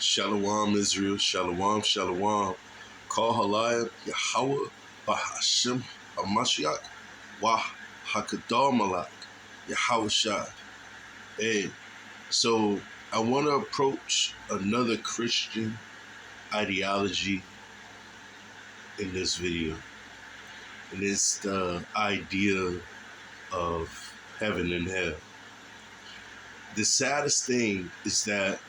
Shalom Israel, Shalom, Shalom. Call Halayim, Yahweh, Bahashim, Hamashiach, Wah, Hakadar Malak, Yahweh Shai. Hey, so I want to approach another Christian ideology in this video. And it's the idea of heaven and hell. The saddest thing is that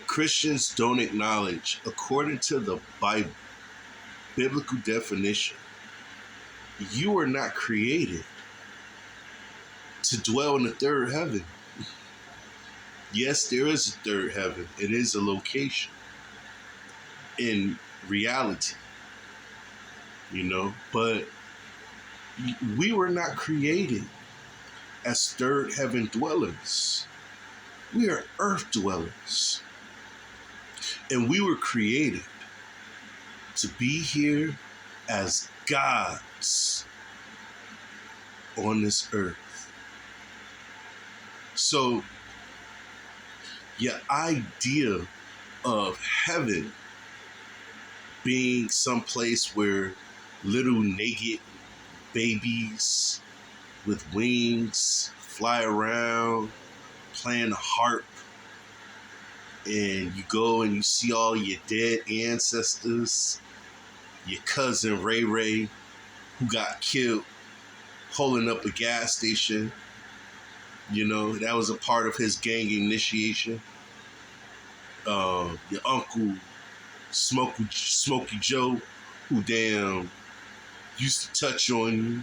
Christians don't acknowledge, according to the Bible, biblical definition, you are not created to dwell in the third heaven. Yes, there is a third heaven. It is a location in reality, but we were not created as third heaven dwellers. We are earth dwellers. And we were created to be here as gods on this earth. So your idea of heaven being someplace where little naked babies with wings fly around playing the harp, and you go and you see all your dead ancestors, your cousin Ray Ray, who got killed holding up a gas station. That was a part of his gang initiation. Your uncle Smokey Joe, who damn used to touch on you.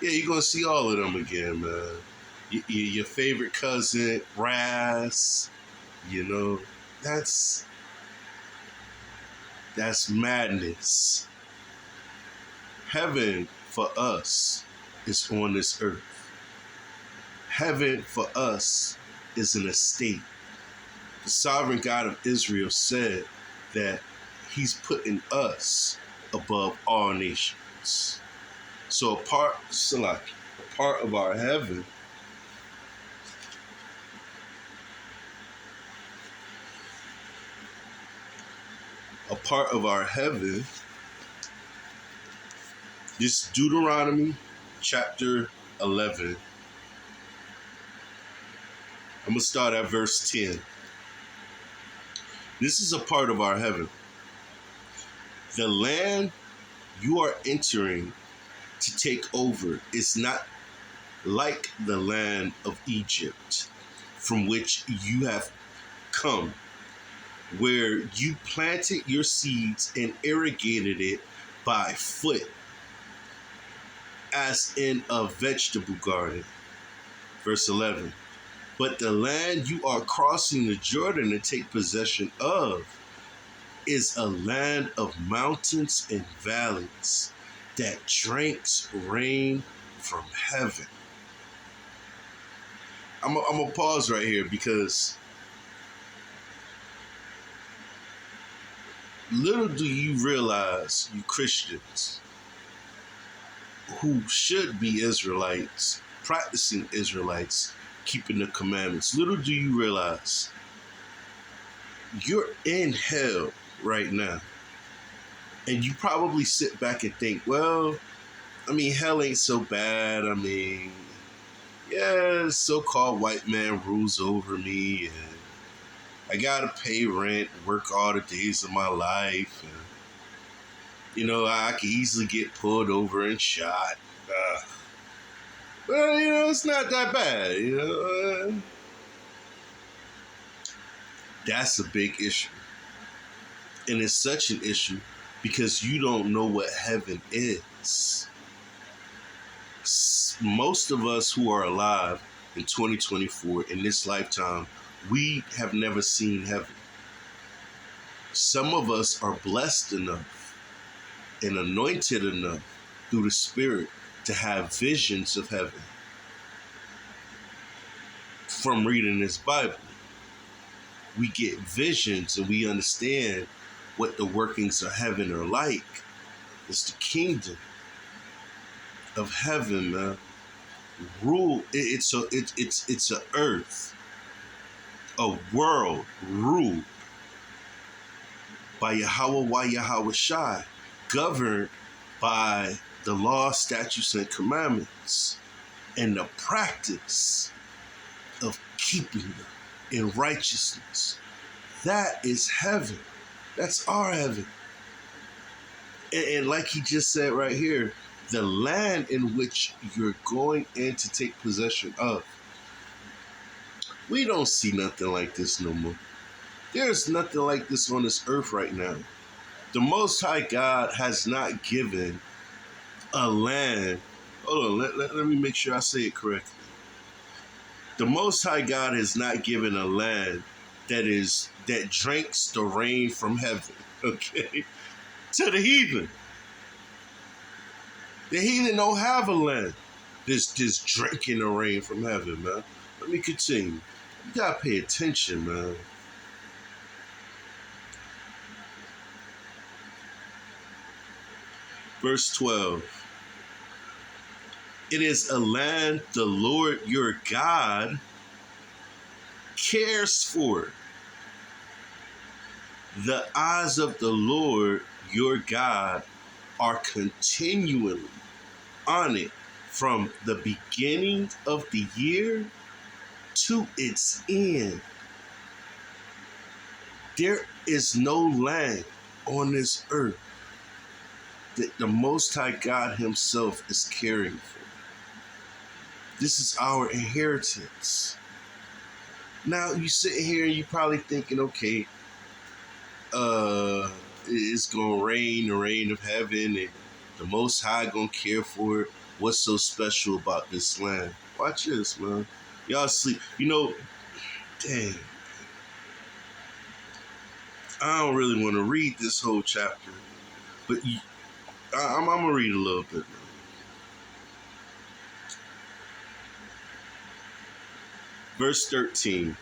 Yeah, you're gonna see all of them again, man. Your favorite cousin Raz. That's madness. Heaven for us is on this earth. Heaven for us is an estate. The sovereign God of Israel said that he's putting us above all nations. So a part of our heaven this Deuteronomy chapter 11. I'm going to start at verse 10. This is a part of our heaven. The land you are entering to take over is not like the land of Egypt, from which you have come, where you planted your seeds and irrigated it by foot, as in a vegetable garden. Verse 11. But the land you are crossing the Jordan to take possession of is a land of mountains and valleys that drinks rain from heaven. I'm going to pause right here, because little do you realize, you Christians, who should be Israelites, practicing Israelites, keeping the commandments, little do you realize you're in hell right now. And you probably sit back and think, well, hell ain't so bad. So-called white man rules over me, and I gotta pay rent, work all the days of my life, and I could easily get pulled over and shot. Well, it's not that bad, That's a big issue. And it's such an issue because you don't know what heaven is. Most of us who are alive in 2024, in this lifetime, we have never seen heaven. Some of us are blessed enough and anointed enough through the Spirit to have visions of heaven from reading this Bible. We get visions and we understand what the workings of heaven are like. It's the kingdom of heaven, man. Rule. It's a earth A world ruled by Yahweh Shai, governed by the law, statutes, and commandments, and the practice of keeping them in righteousness. That is heaven. That's our heaven. And like he just said right here, the land in which you're going in to take possession of, we don't see nothing like this no more. There's nothing like this on this earth right now. The Most High God has not given a land. Hold on, let me make sure I say it correctly. The Most High God has not given a land that drinks the rain from heaven, okay, to the heathen. The heathen don't have a land that's drinking the rain from heaven, man. Let me continue. You gotta pay attention, man. Verse 12. It is a land the Lord your God cares for. The eyes of the Lord your God are continually on it from the beginning of the year to its end. There is no land on this earth that the Most High God himself is caring for. This is our inheritance. Now you sit here and you probably thinking, okay, it's gonna rain, the rain of heaven, and the Most High gonna care for it. What's so special about this land? Watch this, man. Y'all sleep. Dang. I don't really want to read this whole chapter, but I'm gonna read a little bit. Verse 13.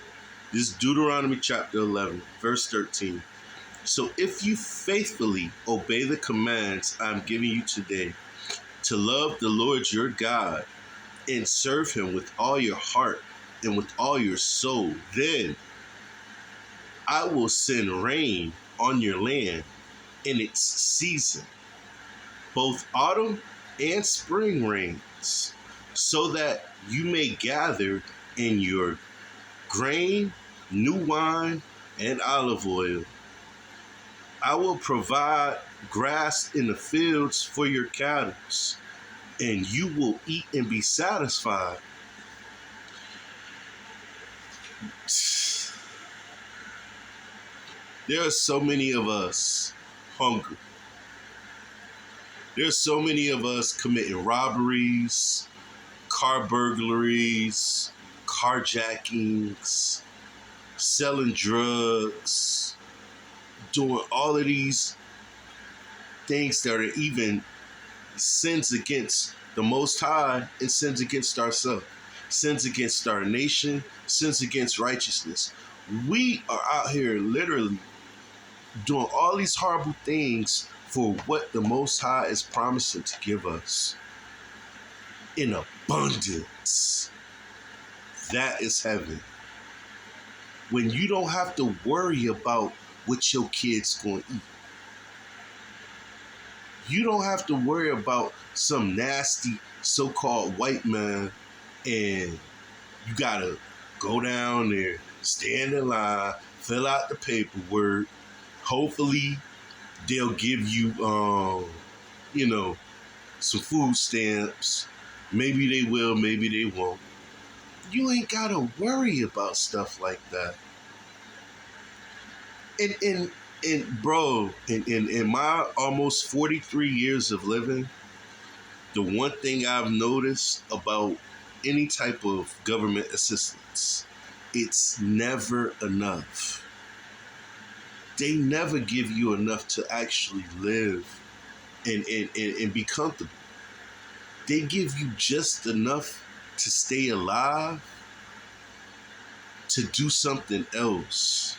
This is Deuteronomy chapter 11, verse 13. So if you faithfully obey the commands I'm giving you today, to love the Lord your God and serve him with all your heart and with all your soul, then I will send rain on your land in its season, both autumn and spring rains, so that you may gather in your grain, new wine, and olive oil. I will provide grass in the fields for your cattle, and you will eat and be satisfied. There are so many of us hungry. There's so many of us committing robberies, car burglaries, carjackings, selling drugs, doing all of these things that are even sins against the Most High and sins against ourselves, sins against our nation, sins against righteousness. We are out here literally doing all these horrible things for what the Most High is promising to give us in abundance. That is heaven. When you don't have to worry about what your kid's going to eat. You don't have to worry about some nasty so-called white man and you got to go down there, stand in line, fill out the paperwork. Hopefully they'll give you, some food stamps. Maybe they will, maybe they won't. You ain't got to worry about stuff like that. And bro, in my almost 43 years of living, the one thing I've noticed about any type of government assistance, it's never enough. They never give you enough to actually live and be comfortable. They give you just enough to stay alive, to do something else.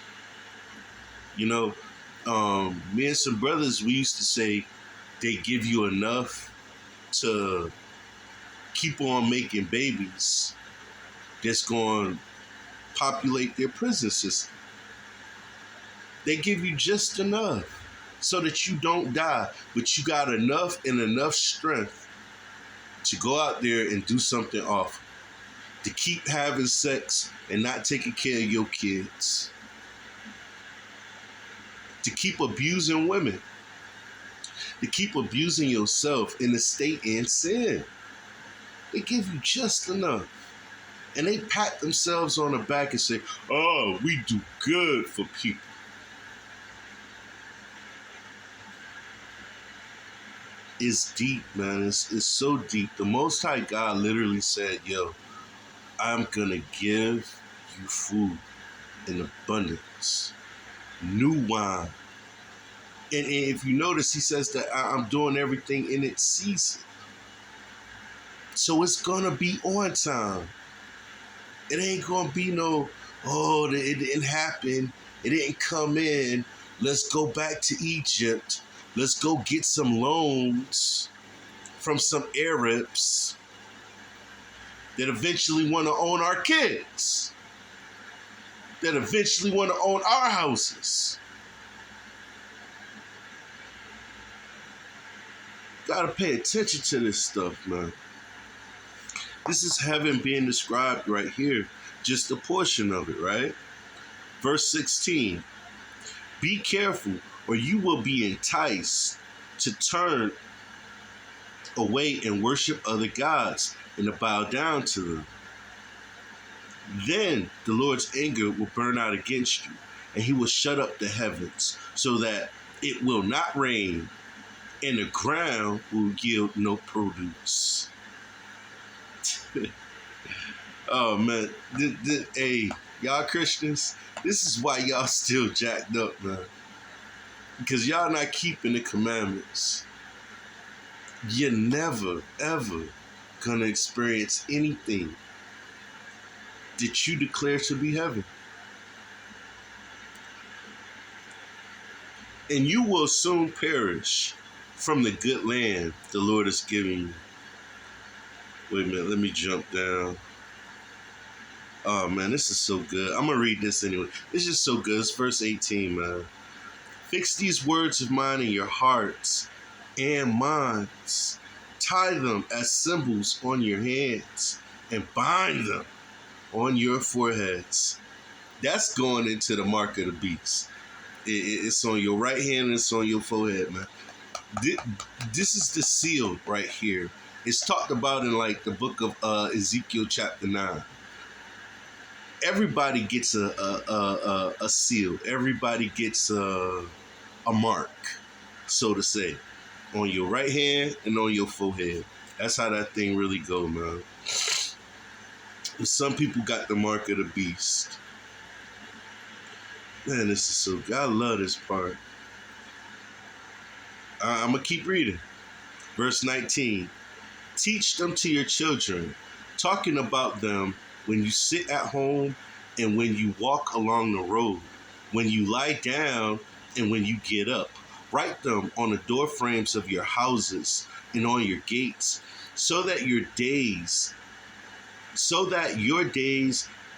Me and some brothers, we used to say they give you enough to keep on making babies that's going to populate their prison system. They give you just enough so that you don't die, but you got enough and enough strength to go out there and do something awful, to keep having sex and not taking care of your kids, to keep abusing women, to keep abusing yourself in the state and sin. They give you just enough. And they pat themselves on the back and say, oh, we do good for people. It's deep, man. It's so deep. The Most High God literally said, yo, I'm going to give you food in abundance, new wine. And if you notice, he says that I'm doing everything in its season. So it's going to be on time. It ain't going to be no, oh, it didn't happen. It didn't come in. Let's go back to Egypt. Let's go get some loans from some Arabs that eventually want to own our kids, that eventually want to own our houses. Gotta pay attention to this stuff, man. This is heaven being described right here, just a portion of it, right? Verse 16, be careful or you will be enticed to turn away and worship other gods and to bow down to them. Then the Lord's anger will burn out against you, and he will shut up the heavens so that it will not rain, and the ground will yield no produce. Oh, man. Hey, y'all Christians, this is why y'all still jacked up, man. Because y'all not keeping the commandments. You're never, ever going to experience anything that you declare to be heaven. And you will soon perish from the good land the Lord is giving you. Wait a minute, let me jump down. Oh, man, this is so good. I'm going to read this anyway. It's just so good. It's verse 18, man. Fix these words of mine in your hearts and minds. Tie them as symbols on your hands and bind them on your foreheads. That's going into the mark of the beast. It's on your right hand and it's on your forehead, man. This is the seal right here. It's talked about in like the book of Ezekiel chapter 9. Everybody gets a seal. Everybody gets a mark, so to say, on your right hand and on your forehead. That's how that thing really go, man. Some people got the mark of the beast. Man, this is so good. I love this part. I'm going to keep reading. Verse 19. Teach them to your children, talking about them when you sit at home and when you walk along the road, when you lie down and when you get up. Write them on the door frames of your houses and on your gates, so that your days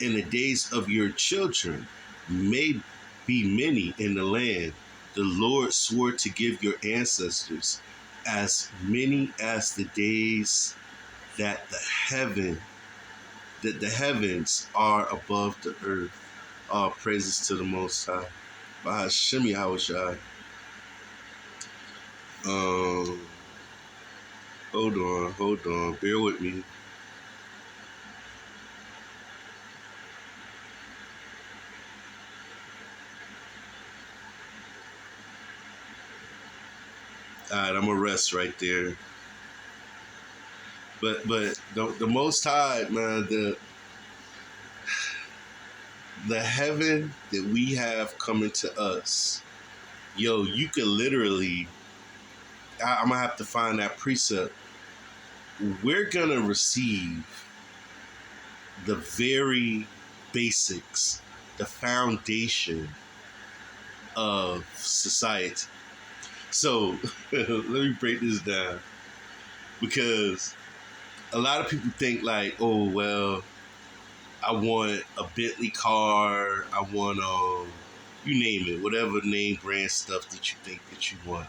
and the days of your children may be many in the land the Lord swore to give your ancestors, as many as the days that the heavens are above the earth. All praises to the Most High. Bahashim Yahushai. Hold on. Bear with me. All right, I'm gonna rest right there. But the Most High, man, the heaven that we have coming to us, yo, you could literally, I'm gonna have to find that precept. We're gonna receive the very basics, the foundation of society. So let me break this down, because a lot of people think like, oh, well, I want a Bentley car. I want you name it, whatever name brand stuff that you think that you want,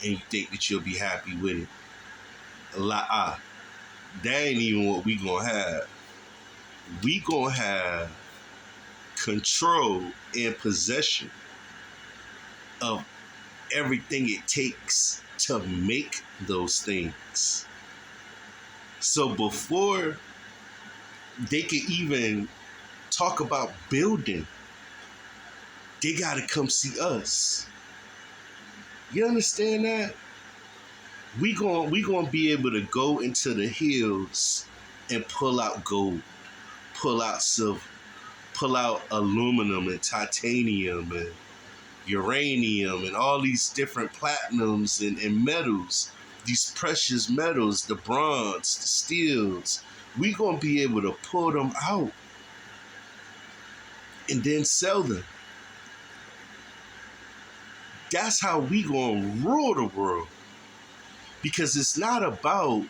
and you think that you'll be happy with it. That ain't even what we gonna have. We gonna have control and possession of everything it takes to make those things. So before they can even talk about building, they gotta come see us. You understand that? We gonna be able to go into the hills and pull out gold, pull out silver, pull out aluminum and titanium and uranium and all these different platinums and metals, these precious metals, the bronze, the steels. We gonna be able to pull them out and then sell them. That's how we gonna rule the world. Because it's not about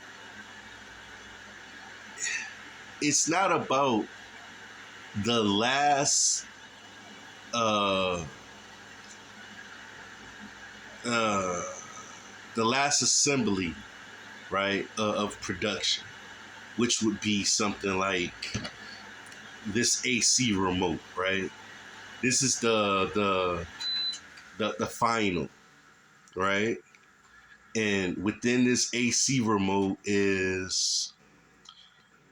the last the last assembly, right, of production, which would be something like this AC remote, right? This is the final, right? And within this AC remote is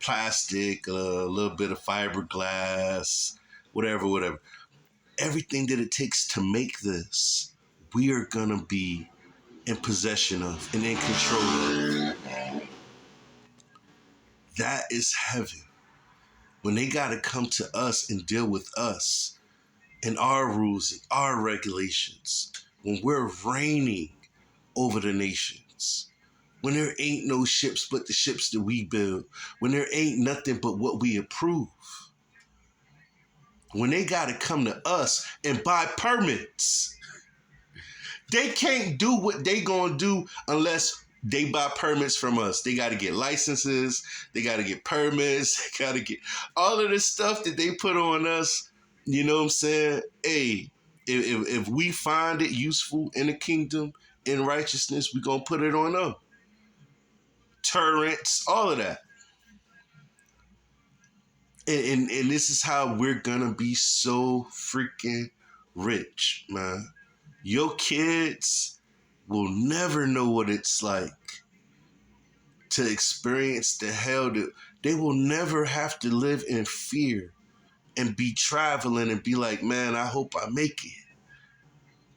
plastic, a little bit of fiberglass, whatever. Everything that it takes to make this, we are gonna be in possession of and in control of. That is heaven. When they gotta come to us and deal with us and our rules and our regulations, when we're reigning over the nations, when there ain't no ships but the ships that we build, when there ain't nothing but what we approve, when they got to come to us and buy permits, they can't do what they gonna do unless they buy permits from us. They got to get licenses, they got to get permits, they got to get all of this stuff that they put on us. You know what I'm saying? Hey, if we find it useful in the kingdom, in righteousness, we gonna put it on them. Turrets, all of that. And this is how we're gonna be so freaking rich, man. Your kids will never know what it's like to experience the hell that they will never have to live in fear and be traveling and be like, man, I hope I make it.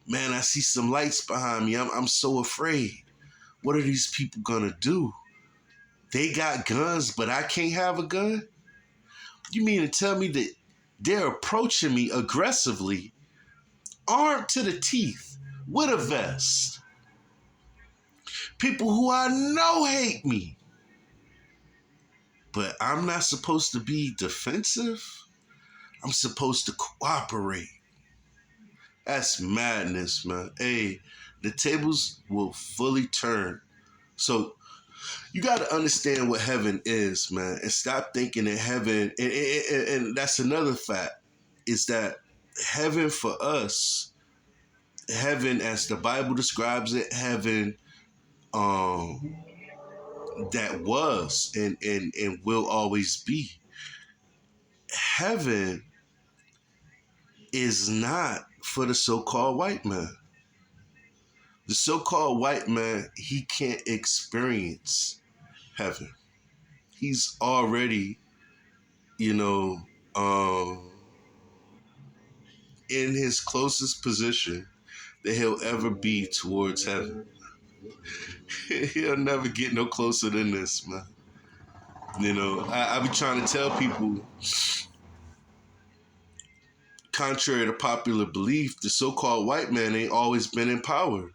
Man, I see some lights behind me. I'm so afraid. What are these people gonna do? They got guns, but I can't have a gun? You mean to tell me that they're approaching me aggressively, armed to the teeth, with a vest? People who I know hate me. But I'm not supposed to be defensive. I'm supposed to cooperate. That's madness, man. Hey, the tables will fully turn. So you got to understand what heaven is, man, and stop thinking that heaven, and that's another fact, is that heaven for us, heaven as the Bible describes it, heaven that was and will always be. Heaven is not for the so-called white man. The so-called white man, he can't experience heaven. He's already, you know, in his closest position that he'll ever be towards heaven. He'll never get no closer than this, man. You know, I be trying to tell people, contrary to popular belief, the so-called white man ain't always been in power.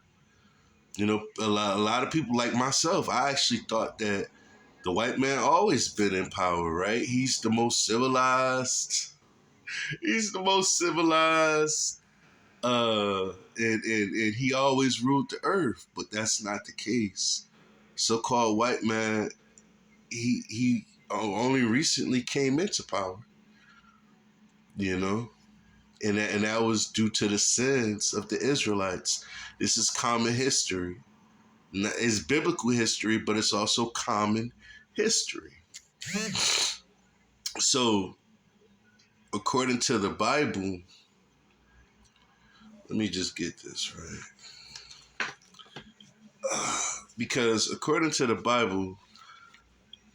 You know, a lot of people like myself, I actually thought that the white man always been in power, right? He's the most civilized. He's the most civilized. And he always ruled the earth, but that's not the case. So-called white man, he only recently came into power. you know, and that was due to the sins of the Israelites. This is common history. It's biblical history, but it's also common history. So, according to the Bible, let me just get this right. Because according to the Bible,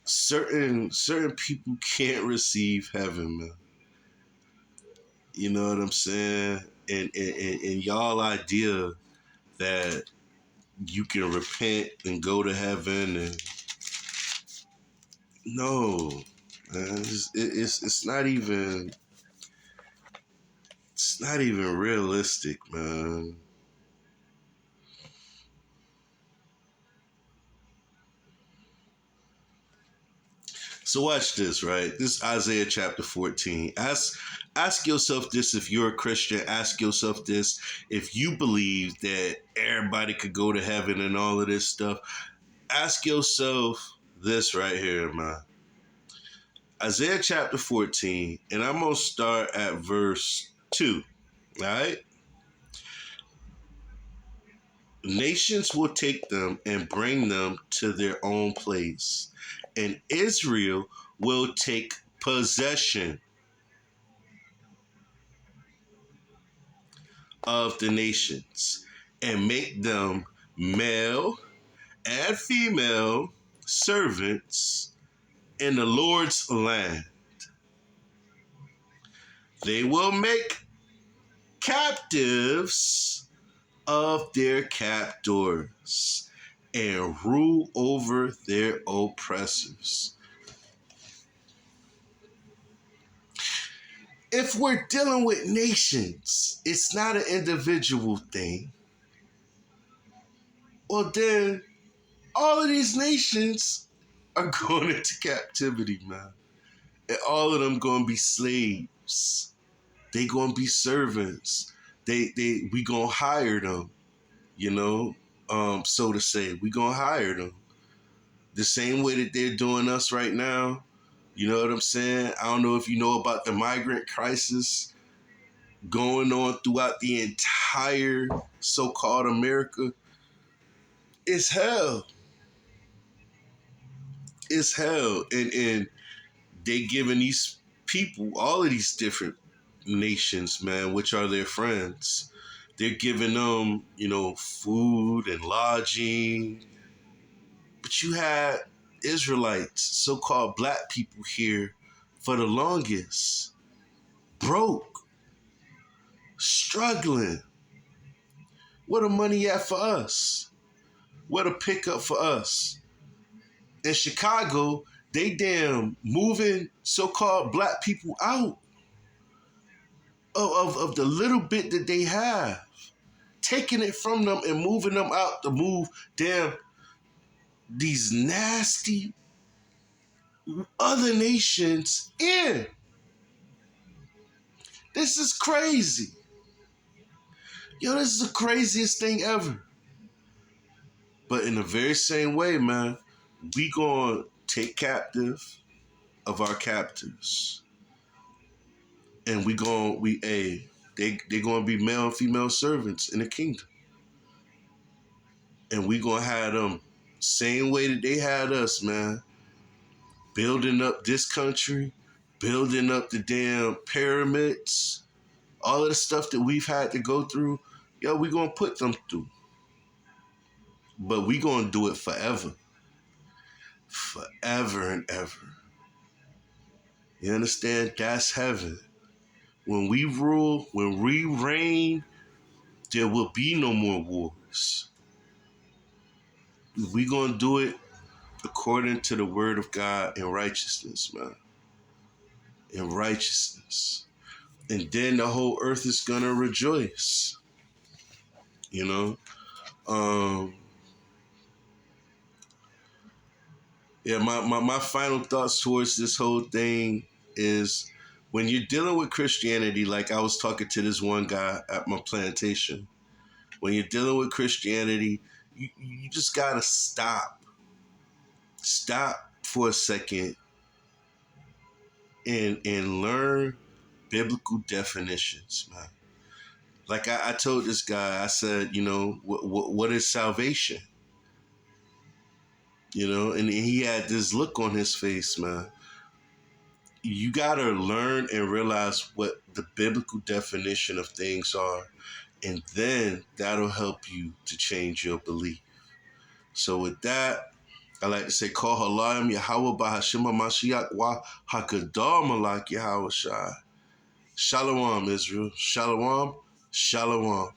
certain people can't receive heaven, man. You know what I'm saying? And y'all idea that you can repent and go to heaven, and no, man, it's not even realistic, man. So watch this, right? This is Isaiah chapter 14. Ask yourself this if you're a Christian. Ask yourself this if you believe that everybody could go to heaven and all of this stuff. Ask yourself this right here, man. Isaiah chapter 14, and I'm going to start at verse 2. All right? Nations will take them and bring them to their own place, and Israel will take possession of the nations and make them male and female servants in the Lord's land. They will make captives of their captors and rule over their oppressors. If we're dealing with nations, it's not an individual thing. Well, then all of these nations are going into captivity, man. And all of them going to be slaves. They going to be servants. We going to hire them, you know, so to say. We going to hire them. The same way that they're doing us right now. You know what I'm saying? I don't know if you know about the migrant crisis going on throughout the entire so-called America. It's hell. It's hell. And they giving these people, all of these different nations, man, which are their friends, they're giving them, you know, food and lodging. But you had Israelites, so-called black people here for the longest, broke, struggling. Where the money at for us? Where the pickup for us? In Chicago, they damn moving so-called black people out of the little bit that they have, taking it from them and moving them out to move damn these nasty other nations in. This is crazy. Yo, this is the craziest thing ever. But in the very same way, man, we gonna take captive of our captors. And they gonna be male and female servants in the kingdom. And we gonna have them same way that they had us, man. Building up this country, building up the damn pyramids, all of the stuff that we've had to go through, yo, we gonna put them through. But we gonna do it forever. Forever and ever. You understand? That's heaven. When we rule, when we reign, there will be no more wars. We gonna do it according to the word of God in righteousness, man. In righteousness. And then the whole earth is gonna rejoice. You know? Yeah, my final thoughts towards this whole thing is when you're dealing with Christianity, like I was talking to this one guy at my plantation, when you're dealing with Christianity, you just gotta stop. Stop for a second and learn biblical definitions, man. Like I told this guy, I said, what is salvation? And he had this look on his face, man. You got to learn and realize what the biblical definition of things are, and then that'll help you to change your belief. So with that, I like to say, call halayim Yahweh Bahashim HaMashiach Wa Hakadar Malak Yahweh Shai. Shalom, Israel. Shalom. Shalom.